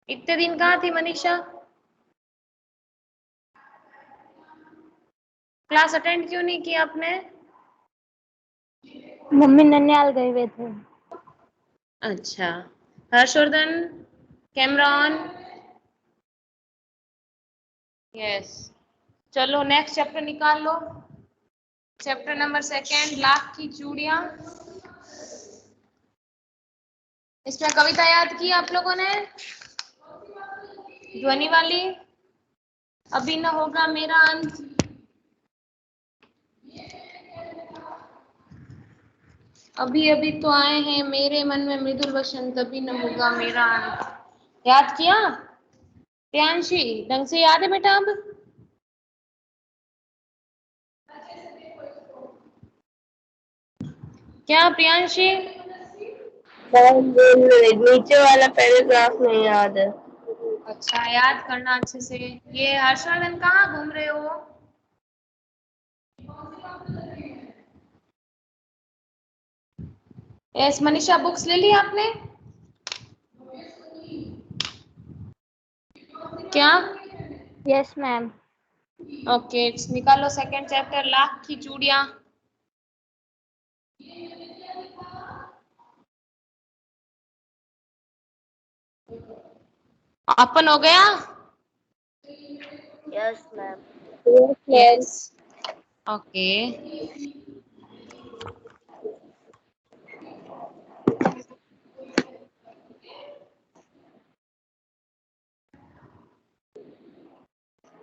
इतने दिन कहाँ थी मनीषा? क्लास अटेंड क्यों नहीं किया आपने? मम्मी ननियाल गए हुए थे। अच्छा, हर्षवर्धन, कैमरा ऑन। यस, चलो नेक्स्ट चैप्टर निकाल लो। चैप्टर नंबर 2, लाख की चूड़ियां। इसमें कविता याद की आप लोगों ने? ध्वनि वाली। अभी न होगा मेरा अंत, अभी अभी तो आए हैं मेरे मन में मृदुल वसंत, अभी न होगा मेरा अंत। याद किया प्रियांशी? ढंग से याद है बेटा? अब क्या प्रियांशी? नीचे वाला पैराग्राफ नहीं याद है। अच्छा, याद करना अच्छे से। ये हर्षवर्धन कहाँ घूम रहे हो? यस मनीषा, बुक्स ले ली आपने? क्या? Yes ma'am. ओके, निकालो सेकंड चैप्टर, लाख की चूड़ियां। ओपन हो गया? Yes ma'am. Yes, okay.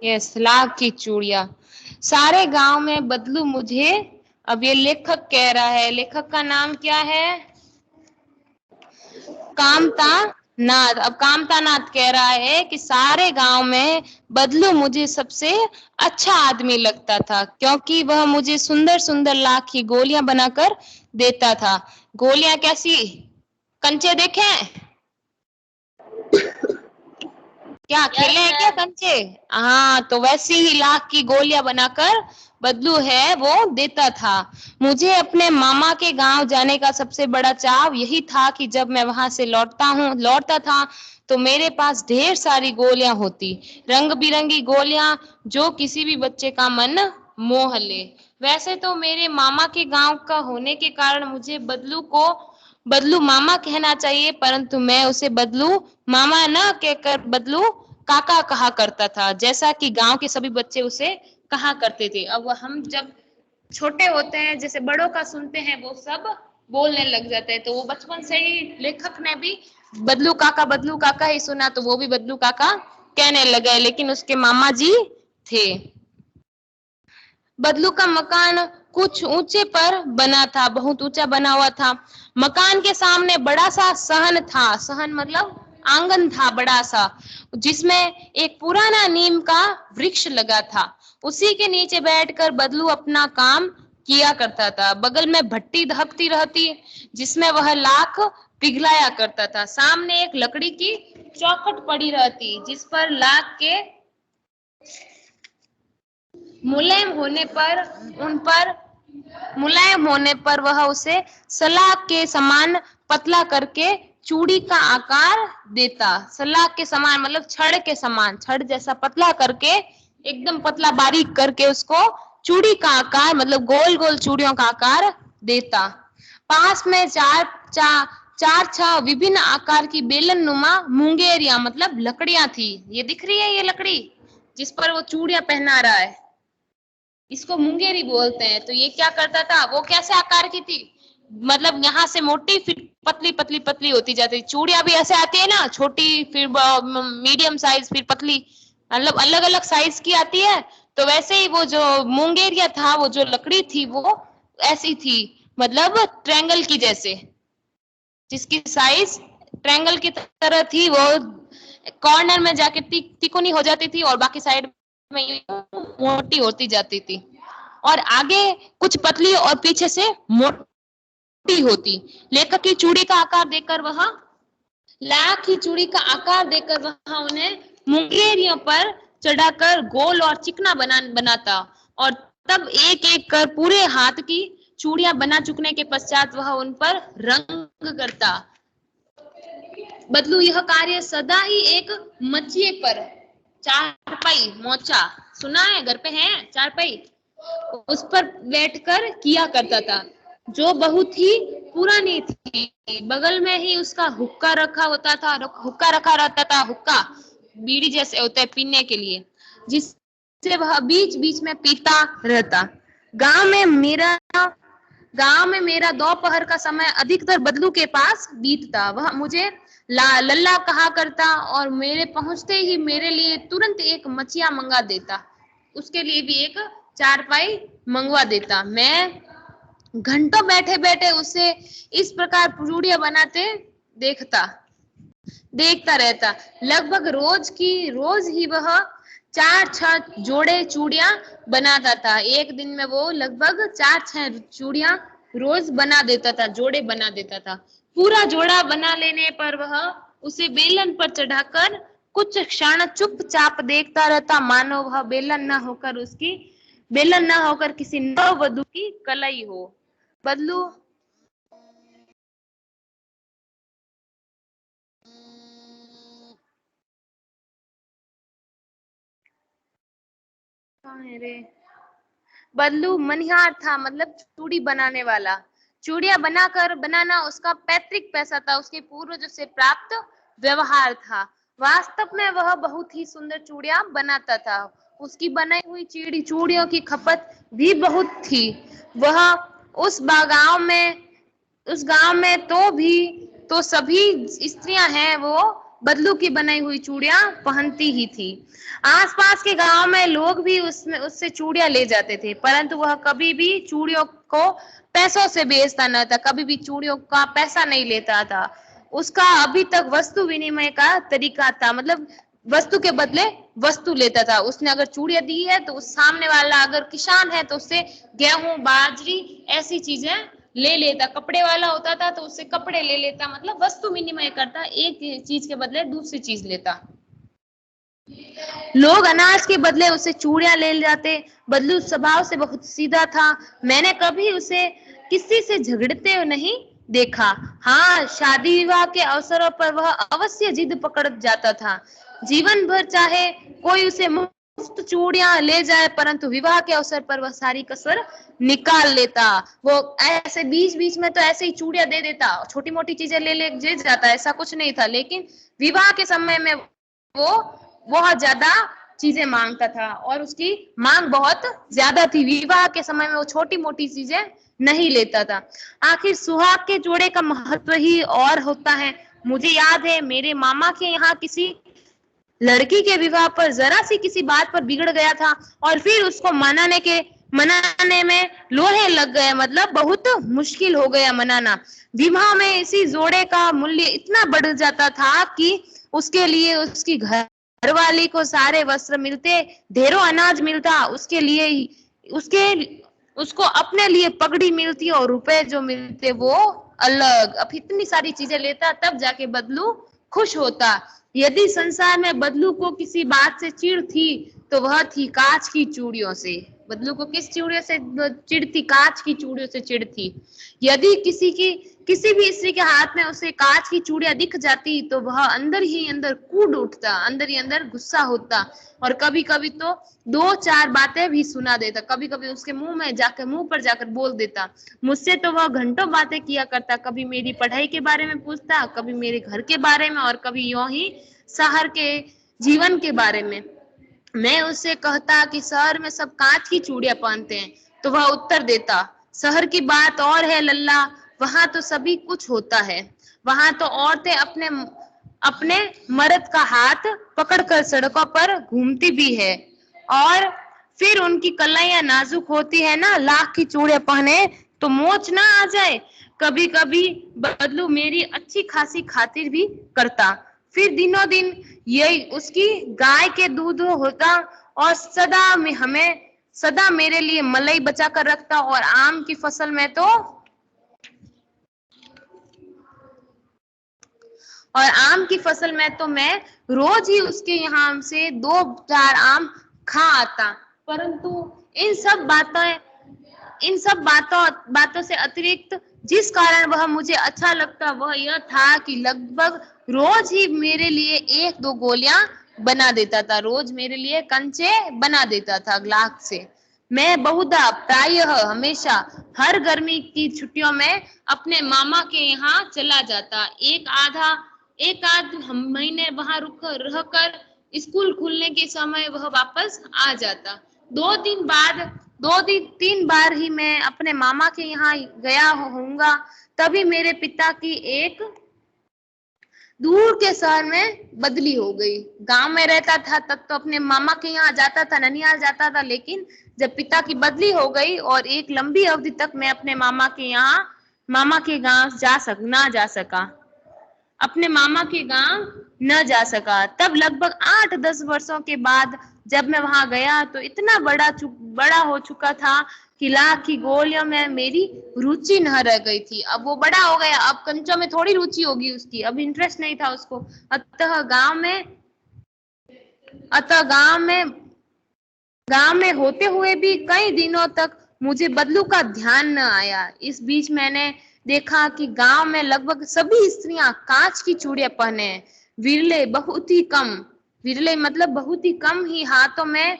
Yes, lakh की चूड़ियां। सारे गांव में बदलू मुझे, अब ये लेखक कह रहा है। लेखक का नाम क्या है? कामता नाथ। अब कामता नाथ कह रहा है कि सारे गांव में बदलू मुझे सबसे अच्छा आदमी लगता था, क्योंकि वह मुझे सुंदर सुंदर लाख की गोलियां बनाकर देता था। गोलियां कैसी? कंचे देखे? क्या खेले हैं क्या कंचे? हाँ, तो वैसी ही लाख की गोलियां बनाकर बदलू है वो देता था। मुझे अपने मामा के गांव जाने का सबसे बड़ा चाव यही था कि जब मैं वहां से लौटता था तो मेरे पास ढेर सारी गोलियां होती, रंग बिरंगी गोलियां जो किसी भी बच्चे का मन मोह ले। वैसे तो मेरे मामा के गांव का होने के कारण मुझे बदलू मामा कहना चाहिए, परंतु मैं उसे बदलू मामा न कहकर बदलू काका कहा करता था, जैसा कि गांव के सभी बच्चे उसे कहा करते थे। अब हम जब छोटे होते हैं, जैसे बड़ों का सुनते हैं, वो सब बोलने लग जाते हैं। तो वो बचपन से ही लेखक ने भी बदलू काका ही सुना, तो वो भी बदलू काका कहने लगे। लेकिन उसके मामा जी थे। बदलू का मकान कुछ ऊंचे पर बना था, बहुत ऊंचा बना हुआ था। मकान के सामने बड़ा सा सहन था। सहन मतलब आंगन था बड़ा सा, जिसमें एक पुराना नीम का वृक्ष लगा था। उसी के नीचे बैठकर बदलू अपना काम किया करता था। बगल में भट्टी धकती रहती, जिसमें वह लाख पिघलाया करता था। सामने एक लकड़ी की चौखट पड़ी रहती, जिस पर लाख के मुलायम होने पर वह उसे सलाख के समान पतला करके चूड़ी का आकार देता। सलाख के समान मतलब छड़ के समान, छड़ जैसा पतला करके, एकदम पतला बारीक करके उसको चूड़ी का आकार मतलब गोल गोल चूड़ियों का आकार देता। पास में चार छह विभिन्न आकार की बेलन नुमा मुंगेरियां मतलब लकड़ियां थी। ये दिख रही है, ये लकड़ी जिस पर वो चूड़ियां पहना रहा है, इसको मुंगेरी बोलते हैं। तो ये क्या करता था, वो कैसे आकार की थी, मतलब यहाँ से मोटी फिर पतली पतली पतली होती जाती। चूड़ियां भी ऐसे आती है ना, छोटी फिर मीडियम साइज फिर पतली, मतलब अलग अलग साइज की आती है। तो वैसे ही वो जो मुंगेरिया था, वो जो लकड़ी थी वो ऐसी थी, मतलब ट्रायंगल की जैसे, जिसकी साइज ट्रायंगल की तरह थी। वो कॉर्नर में जाके तिकोनी हो जाती थी और बाकी साइड में मोटी होती जाती थी, और आगे कुछ पतली और पीछे से मोटी होती। लेखक की चूड़ी का आकार देकर वह लाख की चूड़ी का आकार देकर वह उन्हें मुंगेरियों पर चढ़ाकर गोल और चिकना बनाता, और तब एक एक कर पूरे हाथ की चूड़ियां बना चुकने के पश्चात वह उन पर रंग करता। बदलू यह कार्य सदा ही एक मचिए पर, चारपाई मोचा सुना है, घर पे है चारपाई, उस पर बैठकर किया करता था, जो बहुत ही पुरानी थी। बगल में ही उसका हुक्का रखा होता था, हुक्का रखा रहता था, हुक्का बीड़ी जैसे होता है पीने के लिए, जिससे वह बीच बीच में पीता रहता। गांव में मेरा गांव में मेरा दोपहर का समय अधिकतर बदलू के पास बीतता। वह मुझे लल्ला कहा करता और मेरे पहुंचते ही मेरे लिए तुरंत एक मचिया मंगा देता, उसके लिए भी एक चारपाई मंगवा देता। मैं घंटों बैठे बैठे उसे इस प्रकार चूड़ियां बनाते देखता रहता। लगभग रोज ही वह 4-6 जोड़े चूड़ियां बनाता था। एक दिन में वो लगभग 4-6 चूड़ियां रोज बना देता था, जोड़े बना देता था। पूरा जोड़ा बना लेने पर वह उसे बेलन पर चढ़ाकर कुछ क्षण चुपचाप देखता रहता, मानो वह बेलन न होकर किसी नववधू की कलाई हो। बदलू बदलू मनिहार था, मतलब चूड़ी बनाने वाला। चूड़ियां बनाना उसका पैतृक पैसा था, उसके पूर्वजों से प्राप्त व्यवहार था। वास्तव में वह बहुत ही सुंदर चूड़ियां बनाता था। उसकी बनाई हुई चूड़ियों की खपत भी बहुत थी। वह उस गांव में तो सभी स्त्रियां हैं वो बदलू की बनाई हुई चूड़ियां पहनती ही थी। आसपास के गांव में लोग भी उससे चूड़ियां ले जाते थे, परंतु वह कभी भी चूड़ियों को पैसों से बेचता न था, कभी भी चूड़ियों का पैसा नहीं लेता था। उसका अभी तक वस्तु विनिमय का तरीका था, मतलब वस्तु के बदले वस्तु लेता था। उसने अगर चूड़ियां दी है तो उस सामने वाला अगर किसान है तो उससे गेहूं बाजरी ऐसी चीजें ले लेता, कपड़े वाला होता था तो उससे कपड़े ले लेता, मतलब वस्तु विनिमय करता, एक चीज के बदले दूसरी चीज लेता। लोग अनाज के बदले उसे चूड़ियां ले जाते। बदलू स्वभाव से बहुत सीधा था। मैंने कभी उसे किसी से झगड़ते नहीं देखा। हाँ, शादी विवाह के अवसरों पर वह अवश्य जिद पकड़ जाता था। जीवन भर चाहे कोई उसे मुफ्त चूड़ियां ले जाए, परंतु विवाह के अवसर पर वह सारी कसर निकाल लेता। वो ऐसे बीच बीच में तो ऐसे ही चूड़ियां दे देता, छोटी मोटी चीजें ले जाता, ऐसा कुछ नहीं था, लेकिन विवाह के समय में वो बहुत ज्यादा चीजें मांगता था और उसकी मांग बहुत ज्यादा थी। विवाह के समय में वो छोटी मोटी चीजें नहीं लेता था। आखिर सुहाग के जोड़े का महत्व ही और होता है। मुझे याद है मेरे मामा के यहाँ किसी लड़की के विवाह पर जरा सी किसी बात पर बिगड़ गया था और फिर उसको मनाने में लोहे लग गए, मतलब बहुत मुश्किल हो गया मनाना। विवाह में इसी जोड़े का मूल्य इतना बढ़ जाता था कि उसके लिए उसकी घरवाली को सारे वस्त्र मिलते, ढेरों अनाज मिलता, उसको अपने लिए पगड़ी मिलती और रुपए जो मिलते वो अलग। अब इतनी सारी चीजें लेता तब जाके बदलू खुश होता। यदि संसार में बदलू को किसी बात से चिढ़ थी तो वह थी कांच की चूड़ियों से। बदलू को किस चूड़ियों से चिढ़ थी? कांच की चूड़ियों से चिढ़ थी। यदि किसी भी स्त्री के हाथ में उसे कांच की चूड़ियां दिख जाती तो वह अंदर ही अंदर कूद उठता, अंदर ही अंदर गुस्सा होता और कभी कभी तो 2-4 बातें भी सुना देता, कभी कभी उसके मुंह पर जाकर बोल देता। मुझसे तो वह घंटों बातें किया करता, कभी मेरी पढ़ाई के बारे में पूछता, कभी मेरे घर के बारे में और कभी यूं ही शहर के जीवन के बारे में। मैं उससे कहता कि शहर में सब कांच की चूड़ियां पहनते हैं तो वह उत्तर देता, शहर की बात और है लल्ला, वहां तो सभी कुछ होता है। वहां तो औरतें अपने अपने मर्द का हाथ पकड़कर सड़कों पर घूमती भी है और फिर उनकी कलाइयां नाजुक होती है ना, लाख की चूड़ियां पहने तो मोच ना आ जाए। कभी कभी बदलू मेरी अच्छी खासी खातिर भी करता। फिर दिनों दिन यही उसकी गाय के दूध होता और सदा मेरे लिए मलाई बचा कर रखता और आम की फसल में तो मैं रोज ही उसके यहाँ से 2-4 आम खा आता। परंतु इन सब बातों से अतिरिक्त जिस कारण वह मुझे अच्छा लगता वह यह था कि लगभग रोज ही मेरे लिए 1-2 गोलियां बना देता था, रोज मेरे लिए कंचे बना देता था ग्लास से। मैं बहुधा प्रायः हमेशा हर गर्मी की छुट्टियों में अपने मामा के यहाँ चला जाता। एक आध महीने वहां रुक रहकर स्कूल खुलने के समय वह वापस आ जाता। 2-3 बार ही मैं अपने मामा के यहाँ गया होऊंगा। तभी मेरे पिता की एक दूर के शहर में बदली हो गई। गांव में रहता था तब तो अपने मामा के यहाँ जाता था, ननिहाल जाता था, लेकिन जब पिता की बदली हो गई और एक लंबी अवधि तक मैं अपने मामा के गांव ना जा सका, अपने मामा के गांव न जा सका। तब लगभग 8-10 वर्षों के बाद जब मैं वहां गया तो इतना बड़ा हो चुका था कि लाख की गोलियों में मेरी रुचि न रह गई थी। अब वो बड़ा हो गया, अब कंचों में थोड़ी रुचि होगी उसकी, अब इंटरेस्ट नहीं था उसको। अतः गांव में होते हुए भी कई दिनों तक मुझे बदलू का ध्यान न आया। इस बीच मैंने देखा कि गांव में लगभग सभी स्त्रियां कांच की चूड़ियां पहने हैं। विरले मतलब बहुत ही कम ही हाथों में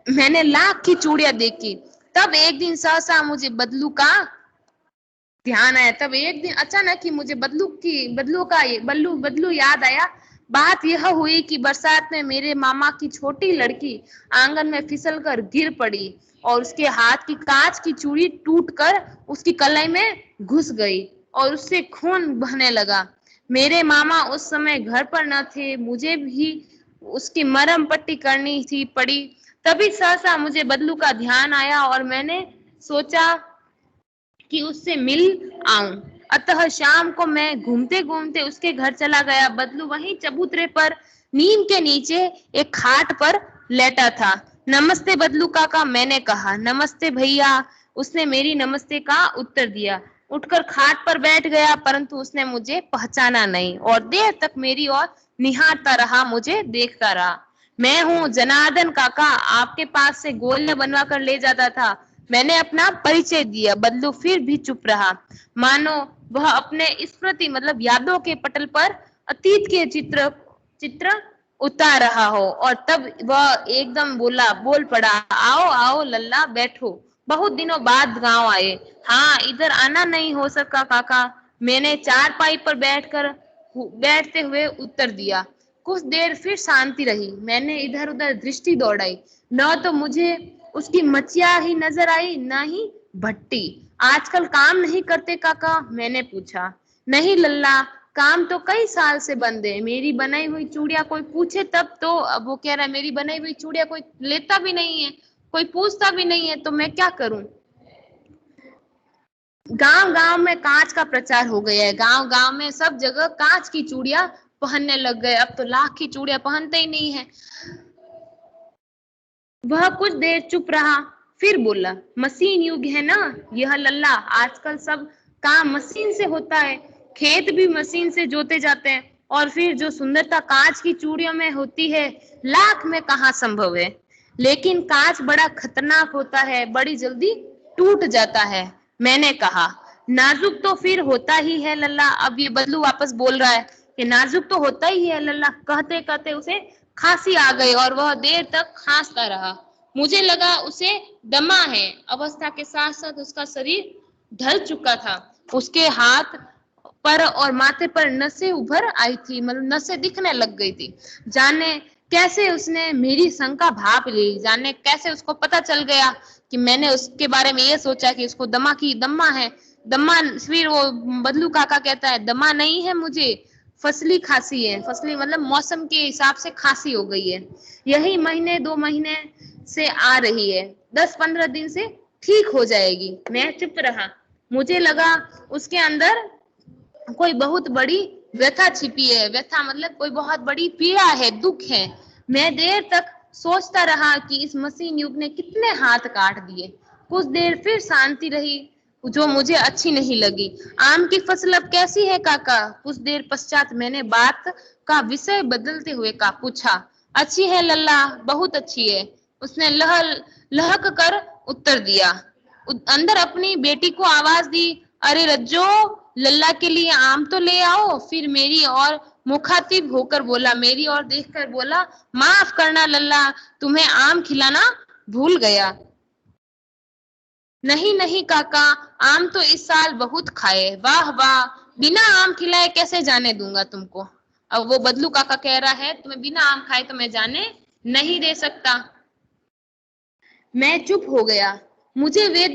मैंने लाख की चूड़ियां देखी। तब एक दिन सहसा मुझे ध्यान आया। तब एक दिन अचानक ही मुझे बदलू याद आया। बात यह हुई कि बरसात में मेरे मामा की छोटी लड़की आंगन में फिसलकर गिर पड़ी और उसके हाथ की कांच की चूड़ी टूटकर उसकी कलाई में घुस गई और उससे खून बहने लगा। मेरे मामा उस समय घर पर न थे, मुझे भी उसकी मरहम पट्टी करनी थी पड़ी। तभी सहसा मुझे बदलू का ध्यान आया और मैंने सोचा कि उससे मिल आऊं। अतः शाम को मैं घूमते घूमते उसके घर चला गया। बदलू वहीं चबूतरे पर नीम के नीचे एक खाट पर लेटा था। नमस्ते बदलू काका, मैंने कहा। नमस्ते भैया, उसने मेरी नमस्ते का उत्तर दिया। उठकर खाट पर बैठ गया, परंतु उसने मुझे पहचाना नहीं और देर तक मेरी ओर निहारता रहा, मुझे देखता रहा। मैं हूँ जनार्दन काका, आपके पास से गोलियां बनवा कर ले जाता था। मैंने अपना परिचय दिया। बदलू फिर भी चुप रहा, मानो वह अपने स्मृति मतलब यादों के पटल पर अतीत के चित्र उतार रहा हो। और तब वह एकदम बोल पड़ा, आओ आओ लल्ला, बैठो। बहुत दिनों बाद गांव आए। हाँ, इधर आना नहीं हो सका काका, मैंने चारपाई पर बैठते हुए उत्तर दिया। कुछ देर फिर शांति रही। मैंने इधर उधर दृष्टि दौड़ाई, न तो मुझे उसकी मचिया ही नजर आई, न ही भट्टी। आजकल काम नहीं करते काका, मैंने पूछा। नहीं लल्ला, काम तो कई साल से बंद है। मेरी बनाई हुई चूड़ियां कोई पूछे तब तो। अब वो कह रहा है मेरी बनाई हुई चूड़ियां कोई लेता भी नहीं है, कोई पूछता भी नहीं है, तो मैं क्या करूं। गांव गांव में कांच का प्रचार हो गया है। गांव गांव में सब जगह कांच की चूड़ियां पहनने लग गए। अब तो लाख की चूड़ियां पहनते ही नहीं है। वह कुछ देर चुप रहा, फिर बोला, मशीन युग है ना यह लल्ला, आजकल सब काम मशीन से होता है। खेत भी मशीन से जोते जाते हैं, और फिर जो सुंदरता कांच की चूड़ियों में होती है, लाख में कहाँ संभव है। लेकिन कांच बड़ा खतरनाक होता है, बड़ी जल्दी टूट जाता है, मैंने कहा। नाजुक तो फिर होता ही है लल्ला। अब ये बदलू वापस बोल रहा है कि नाजुक तो होता ही है लल्ला। कहते कहते उसे खांसी आ गई और वह देर तक खांसता रहा। मुझे लगा उसे दमा है। अवस्था के साथ साथ उसका शरीर ढल चुका था। उसके हाथ पर और माथे पर नसें उभर आई थी, मतलब नसें दिखने लग गई थी। जाने कैसे उसने मेरी शंका भाप ली, जाने कैसे उसको पता चल गया कि मैंने उसके बारे में ये सोचा कि उसको दमा है। दमा, फिर वो बदलू काका कहता है, दमा नहीं है मुझे, फसली खांसी है। फसली मतलब मौसम के हिसाब से खांसी हो गई है। यही महीने 2 महीने से आ रही है, 10-15 दिन से ठीक हो जाएगी। मैं चुप रहा। मुझे लगा उसके अंदर कोई बहुत बड़ी व्यथा छिपी है। व्यथा मतलब कोई बहुत बड़ी पीड़ा है, दुख है। मैं देर तक सोचता रहा कि इस मशीन युग ने कितने हाथ काट दिए। कुछ देर फिर शांति रही, जो मुझे अच्छी नहीं लगी। आम की फसल अब कैसी है काका? कुछ देर पश्चात मैंने बात का विषय बदलते हुए पूछा। अच्छी है लल्ला, बहुत अच्छी है, उसने लहक कर उत्तर दिया। अंदर अपनी बेटी को आवाज दी, अरे रज्जो, लल्ला के लिए आम तो ले आओ। फिर मेरी और मुखातिब होकर बोला, मेरी और देखकर बोला, माफ करना लल्ला, तुम्हें आम खिलाना भूल गया। नहीं नहीं काका, आम तो इस साल बहुत खाए। वाह वाह, बिना आम खिलाए कैसे जाने दूंगा तुमको। अब वो बदलू काका कह रहा है, तुम्हें बिना आम खाए तो मैं जाने नहीं दे सकता। मैं चुप हो गया। मुझे वे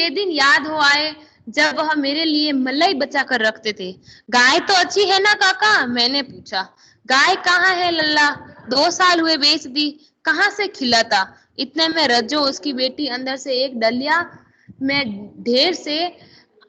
दिन याद हो आए जब वह मेरे लिए मलाई बचा कर रखते थे। गाय तो अच्छी है ना काका, मैंने पूछा। गाय कहाँ है लल्ला, 2 साल हुए बेच दी, कहाँ से खिलाता। इतने में रज्जो उसकी बेटी अंदर से एक डलिया में ढेर से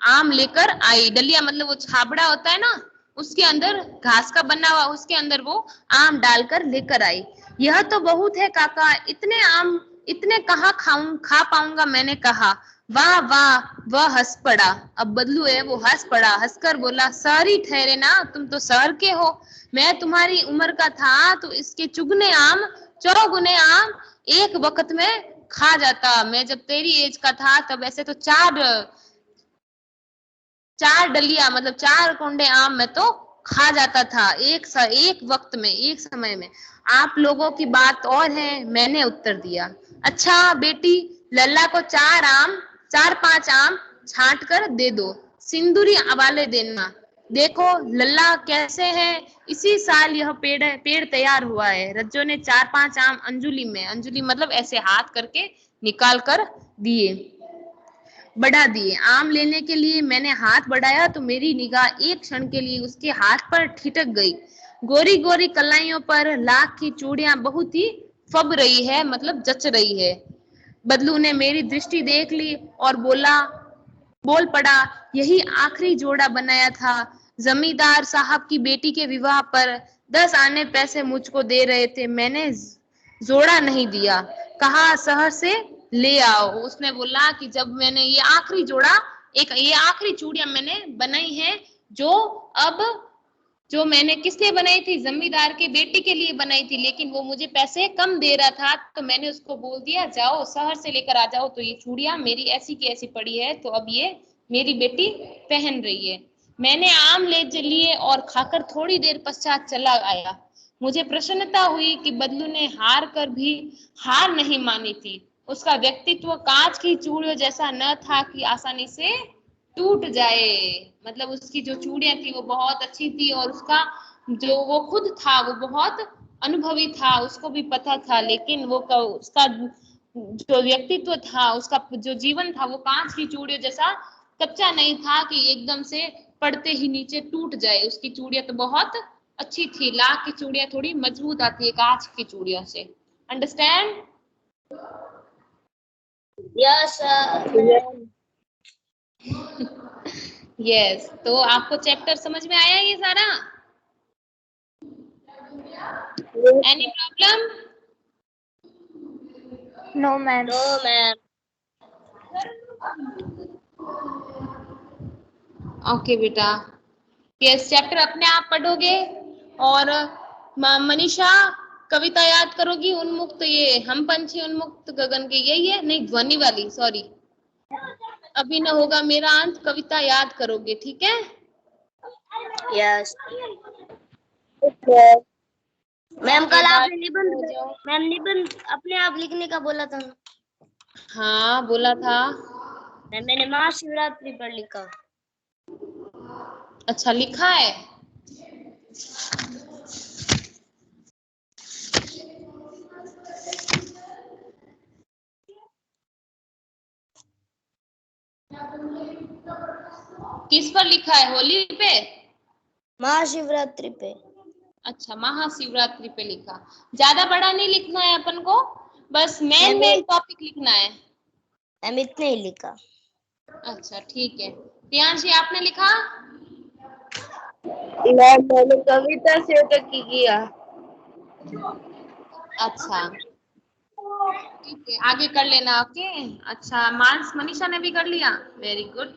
आम लेकर आई। डलिया मतलब वो छाबड़ा होता है ना, उसके अंदर घास का बना हुआ, उसके अंदर वो आम डालकर लेकर आई। यह तो बहुत है काका, इतने आम इतने कहाँ खा पाऊंगा, मैंने कहा। वाह वाह, वह हंस पड़ा। अब बदलू है, वो हंस पड़ा, हंसकर बोला, शहर ही ठहरे ना, तुम तो शहर के हो। मैं तुम्हारी उम्र का था तो इसके चुगने आम, चौगुने आम एक वक्त में खा जाता। मैं जब तेरी एज का था तब ऐसे तो चार चार डलिया मतलब 4 कुंडे आम में तो खा जाता था एक वक्त में, एक समय में। आप लोगों की बात और है, मैंने उत्तर दिया। अच्छा बेटी, लल्ला को 4 5 आम छांट कर दे दो, सिंदूरी वाले देना। देखो लल्ला कैसे है, इसी साल यह पेड़ तैयार हुआ है। रज्जो ने 4 5 आम अंजुली में, अंजुली मतलब ऐसे हाथ करके निकाल कर दिए, बढ़ा दिए। आम लेने के लिए मैंने हाथ बढ़ाया तो मेरी निगाह एक क्षण के लिए उसके हाथ पर ठिठक गई। गोरी गोरी कलाइयों पर लाख की चूड़ियां बहुत ही फब रही है, मतलब जच रही है। बदलू ने मेरी दृष्टि देख ली और बोल पड़ा, यही आखिरी जोड़ा बनाया था। जमींदार साहब की बेटी के विवाह पर 10 आने पैसे मुझको दे रहे थे, मैंने जोड़ा नहीं दिया, कहा शहर से ले आओ। उसने बोला कि जब मैंने ये आखिरी चूड़ियां मैंने बनाई है, जो अब जो मैंने किस लिए बनाई थी, जमींदार के बेटी के लिए बनाई थी, लेकिन वो मुझे पैसे कम दे रहा था तो मैंने उसको बोल दिया, जाओ शहर से लेकर आ जाओ। तो ये चूड़ियां मेरी ऐसी की ऐसी पड़ी है, तो अब ये मेरी बेटी पहन रही है। मैंने आम ले लिए और खाकर थोड़ी देर पश्चात चला आया। मुझे प्रसन्नता हुई कि बदलू ने हार कर भी हार नहीं मानी थी। उसका व्यक्तित्व कांच की चूड़ियों जैसा न था कि आसानी से टूट जाए। मतलब उसकी जो चूड़ियां थी वो बहुत अच्छी थी, और उसका जो वो खुद था वो बहुत अनुभवी था, उसको भी पता था। लेकिन उसका जो व्यक्तित्व था, उसका जो जीवन था, वो कांच की चूड़ियों जैसा कच्चा नहीं था कि एकदम से पड़ते ही नीचे टूट जाए। उसकी चूड़ियां तो बहुत अच्छी थी। लाख की चूड़ियां थोड़ी मजबूत आती है कांच की चूड़ियों से। अंडरस्टैंड? Yes yes. तो आपको चैप्टर समझ में आया ये सारा? Any problem? No ma'am. No ma'am. Okay बेटा, यस चैप्टर अपने आप पढ़ोगे। और मनीषा, कविता याद करोगी, उन्मुक्त, ये हम पंछी उन्मुक्त गगन के, यही है? नहीं, ध्वनि वाली, सॉरी। अभी न होगा मेरा अंत, कविता याद करोगे, ठीक है? Yes ma'am. कल आपने निबंध अपने आप लिखने का बोला था ना? हाँ बोला था। मैंने महाशिवरात्रि पर लिखा। अच्छा लिखा है। किस पर लिखा है, होली पे? महाशिवरात्रि पे। अच्छा, महाशिवरात्रि पे लिखा। ज्यादा बड़ा नहीं लिखना है अपन को, बस मेन टॉपिक लिखना है। मैम इतने ही लिखा। अच्छा ठीक है। प्रियांशी आपने लिखा? मैंने कविता से तक किया। अच्छा ठीक है, आगे कर लेना। ओके। अच्छा, मानस मनीषा ने भी कर लिया, वेरी गुड।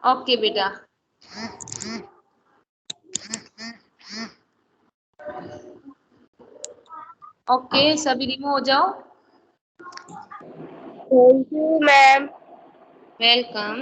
ओके बेटा। ओके, सभी रिमूव हो जाओ। Thank you ma'am. वेलकम।